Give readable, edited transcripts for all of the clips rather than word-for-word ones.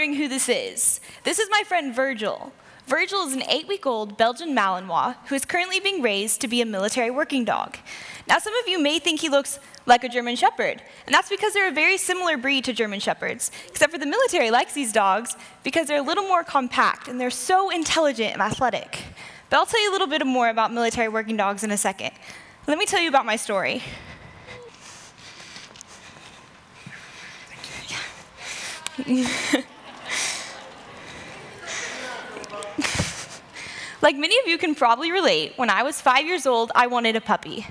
wondering who this is my friend Virgil. Virgil is an 8-week-old Belgian Malinois who is currently being raised to be a military working dog. Now, some of you may think he looks like a German Shepherd, and that's because they're a very similar breed to German Shepherds, except for the military likes these dogs because they're a little more compact, and they're so intelligent and athletic. But I'll tell you a little bit more about military working dogs in a second. Let me tell you about my story. Like many of you can probably relate, when I was 5 years old, I wanted a puppy.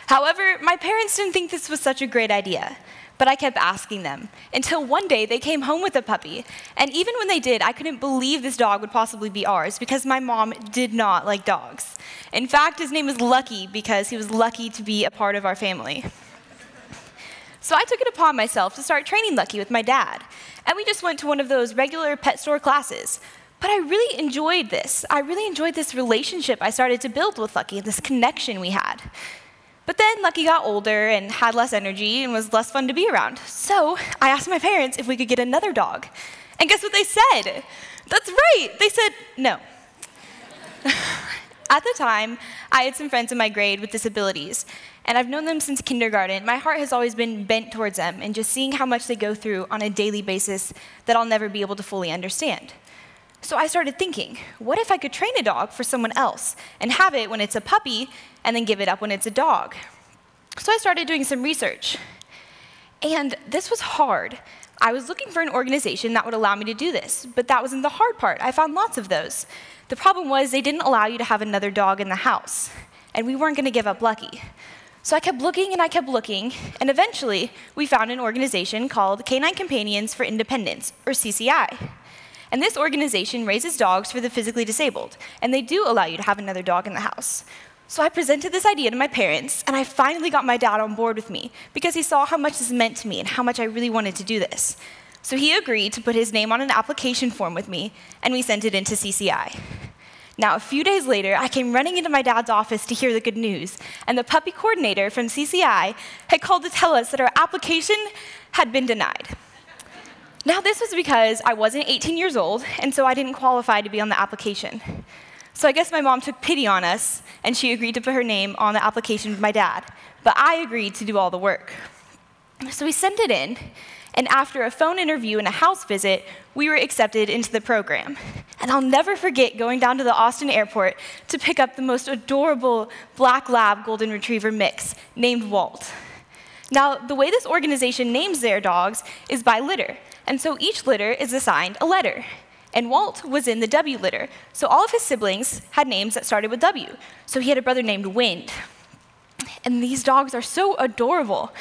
However, my parents didn't think this was such a great idea, but I kept asking them, until one day they came home with a puppy. And even when they did, I couldn't believe this dog would possibly be ours, because my mom did not like dogs. In fact, his name is Lucky, because he was lucky to be a part of our family. So I took it upon myself to start training Lucky with my dad, and we just went to one of those regular pet store classes. But I really enjoyed this. I really enjoyed this relationship I started to build with Lucky, this connection we had. But then Lucky got older and had less energy and was less fun to be around. So I asked my parents if we could get another dog. And guess what they said? That's right, they said no. At the time, I had some friends in my grade with disabilities, and I've known them since kindergarten. My heart has always been bent towards them, and just seeing how much they go through on a daily basis that I'll never be able to fully understand. So I started thinking, what if I could train a dog for someone else and have it when it's a puppy and then give it up when it's a dog? So I started doing some research. And this was hard. I was looking for an organization that would allow me to do this, but that wasn't the hard part. I found lots of those. The problem was they didn't allow you to have another dog in the house, and we weren't going to give up Lucky. So I kept looking, and eventually we found an organization called Canine Companions for Independence, or CCI. And this organization raises dogs for the physically disabled, and they do allow you to have another dog in the house. So I presented this idea to my parents, and I finally got my dad on board with me because he saw how much this meant to me and how much I really wanted to do this. So he agreed to put his name on an application form with me, and we sent it into CCI. Now, a few days later, I came running into my dad's office to hear the good news, and the puppy coordinator from CCI had called to tell us that our application had been denied. Now, this was because I wasn't 18 years old, and so I didn't qualify to be on the application. So I guess my mom took pity on us, and she agreed to put her name on the application with my dad. But I agreed to do all the work. So we sent it in, and after a phone interview and a house visit, we were accepted into the program. And I'll never forget going down to the Austin airport to pick up the most adorable black lab golden retriever mix named Walt. Now, the way this organization names their dogs is by litter. And so each litter is assigned a letter. And Walt was in the W litter, so all of his siblings had names that started with W. So he had a brother named Wind. And these dogs are so adorable.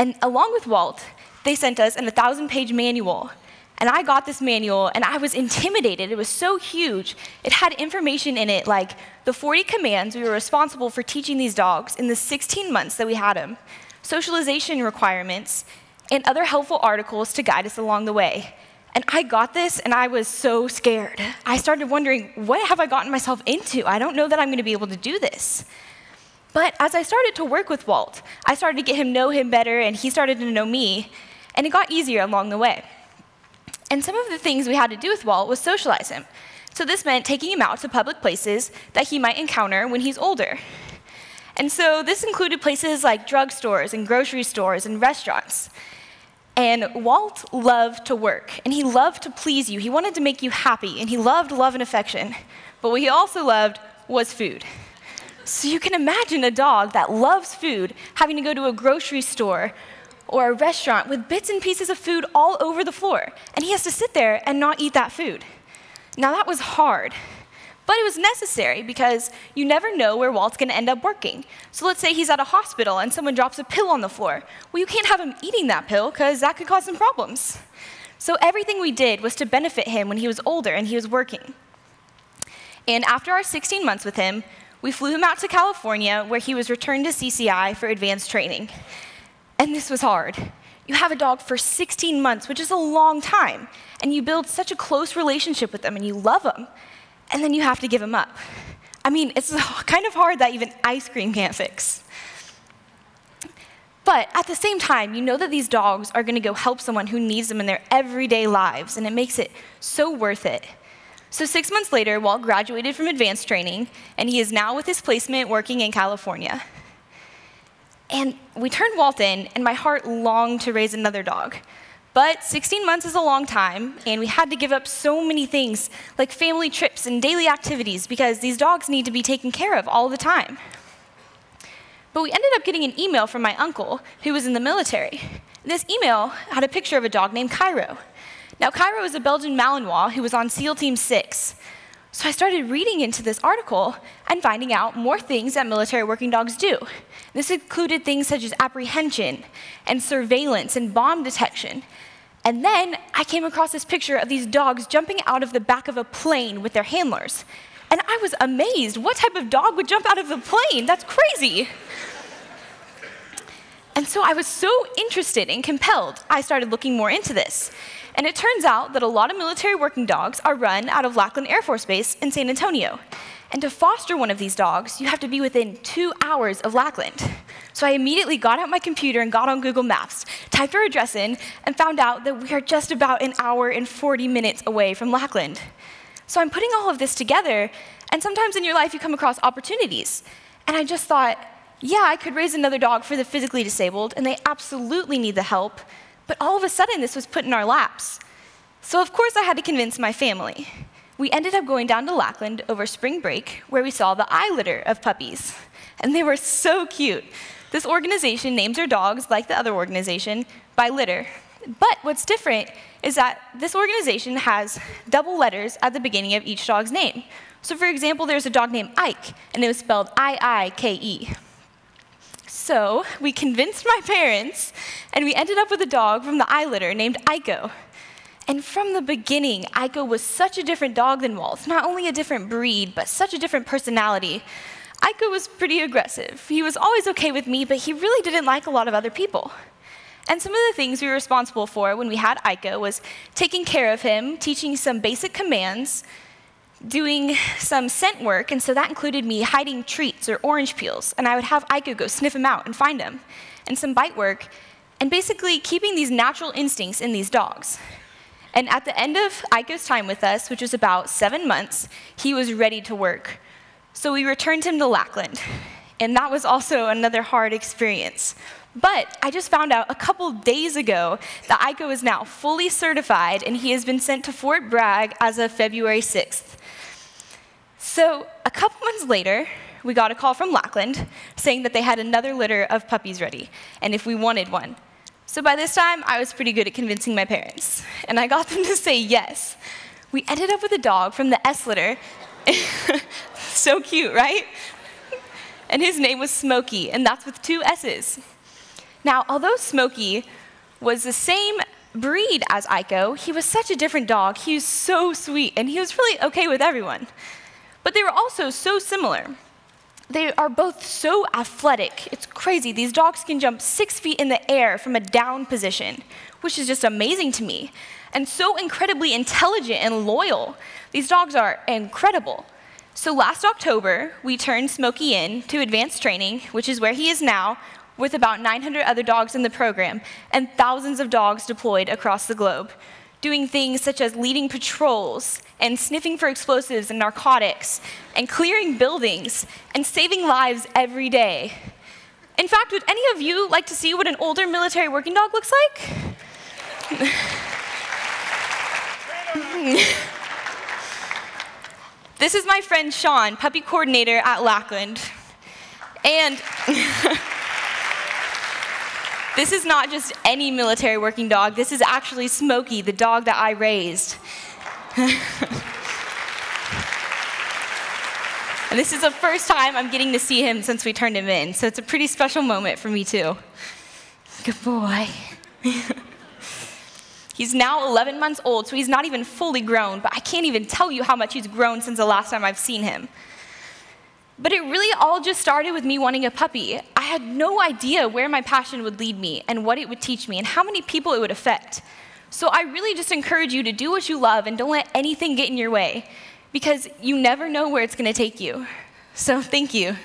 And along with Walt, they sent us an 1,000-page manual. And I got this manual, and I was intimidated. It was so huge. It had information in it like the 40 commands we were responsible for teaching these dogs in the 16 months that we had them, socialization requirements, and other helpful articles to guide us along the way. And I got this, and I was so scared. I started wondering, what have I gotten myself into? I don't know that I'm going to be able to do this. But as I started to work with Walt, I started to get him know him better, and he started to know me, and it got easier along the way. And some of the things we had to do with Walt was socialize him. So this meant taking him out to public places that he might encounter when he's older. And so this included places like drugstores and grocery stores and restaurants. And Walt loved to work, and he loved to please you. He wanted to make you happy, and he loved love and affection. But what he also loved was food. So you can imagine a dog that loves food having to go to a grocery store or a restaurant with bits and pieces of food all over the floor, and he has to sit there and not eat that food. Now, that was hard. But it was necessary because you never know where Walt's going to end up working. So let's say he's at a hospital and someone drops a pill on the floor. Well, you can't have him eating that pill because that could cause some problems. So everything we did was to benefit him when he was older and he was working. And after our 16 months with him, we flew him out to California where he was returned to CCI for advanced training. And this was hard. You have a dog for 16 months, which is a long time, and you build such a close relationship with them and you love them. And then you have to give him up. I mean, it's kind of hard that even ice cream can't fix. But at the same time, you know that these dogs are going to go help someone who needs them in their everyday lives, and it makes it so worth it. So 6 months later, Walt graduated from advanced training, and he is now with his placement working in California. And we turned Walt in, and my heart longed to raise another dog. But 16 months is a long time, and we had to give up so many things, like family trips and daily activities, because these dogs need to be taken care of all the time. But we ended up getting an email from my uncle, who was in the military. This email had a picture of a dog named Iko. Now, Iko is a Belgian Malinois who was on SEAL Team 6. So I started reading into this article and finding out more things that military working dogs do. This included things such as apprehension and surveillance and bomb detection. And then I came across this picture of these dogs jumping out of the back of a plane with their handlers. And I was amazed. What type of dog would jump out of the plane? That's crazy. And so I was so interested and compelled, I started looking more into this. And it turns out that a lot of military working dogs are run out of Lackland Air Force Base in San Antonio. And to foster one of these dogs, you have to be within 2 hours of Lackland. So I immediately got out my computer and got on Google Maps, typed our address in, and found out that we are just about an hour and 40 minutes away from Lackland. So I'm putting all of this together, and sometimes in your life you come across opportunities. And I just thought, yeah, I could raise another dog for the physically disabled, and they absolutely need the help. But all of a sudden, this was put in our laps. So of course I had to convince my family. We ended up going down to Lackland over spring break, where we saw the eye litter of puppies. And they were so cute. This organization names their dogs, like the other organization, by litter. But what's different is that this organization has double letters at the beginning of each dog's name. So for example, there's a dog named Ike, and it was spelled I-I-K-E. So we convinced my parents, and we ended up with a dog from the eye litter named Iko. And from the beginning, Iko was such a different dog than Walt. Not only a different breed, but such a different personality. Iko was pretty aggressive. He was always okay with me, but he really didn't like a lot of other people. And some of the things we were responsible for when we had Iko was taking care of him, teaching some basic commands, doing some scent work, and so that included me hiding treats or orange peels, and I would have Iko go sniff them out and find them, and some bite work, and basically keeping these natural instincts in these dogs. And at the end of Iko's time with us, which was about 7 months, he was ready to work. So we returned him to Lackland, and that was also another hard experience. But I just found out a couple days ago that Iko is now fully certified, and he has been sent to Fort Bragg as of February 6th. So a couple months later, we got a call from Lackland saying that they had another litter of puppies ready, and if we wanted one. So by this time, I was pretty good at convincing my parents, and I got them to say yes. We ended up with a dog from the S litter. So cute, right? And his name was Smokey, and that's with 2 S's. Now, although Smokey was the same breed as Iko, he was such a different dog. He was so sweet, and he was really okay with everyone. But they were also so similar. They are both so athletic. It's crazy. These dogs can jump 6 feet in the air from a down position, which is just amazing to me. And so incredibly intelligent and loyal. These dogs are incredible. So last October, we turned Smokey in to advanced training, which is where he is now, with about 900 other dogs in the program, and thousands of dogs deployed across the globe, doing things such as leading patrols, and sniffing for explosives and narcotics, and clearing buildings, and saving lives every day. In fact, would any of you like to see what an older military working dog looks like? This is my friend Sean, puppy coordinator at Lackland. And this is not just any military working dog. This is actually Smokey, the dog that I raised. And this is the first time I'm getting to see him since we turned him in, so it's a pretty special moment for me too. Good boy. He's now 11 months old, so he's not even fully grown, but I can't even tell you how much he's grown since the last time I've seen him. But it really all just started with me wanting a puppy. I had no idea where my passion would lead me and what it would teach me and how many people it would affect. So I really just encourage you to do what you love and don't let anything get in your way, because you never know where it's going to take you. So thank you.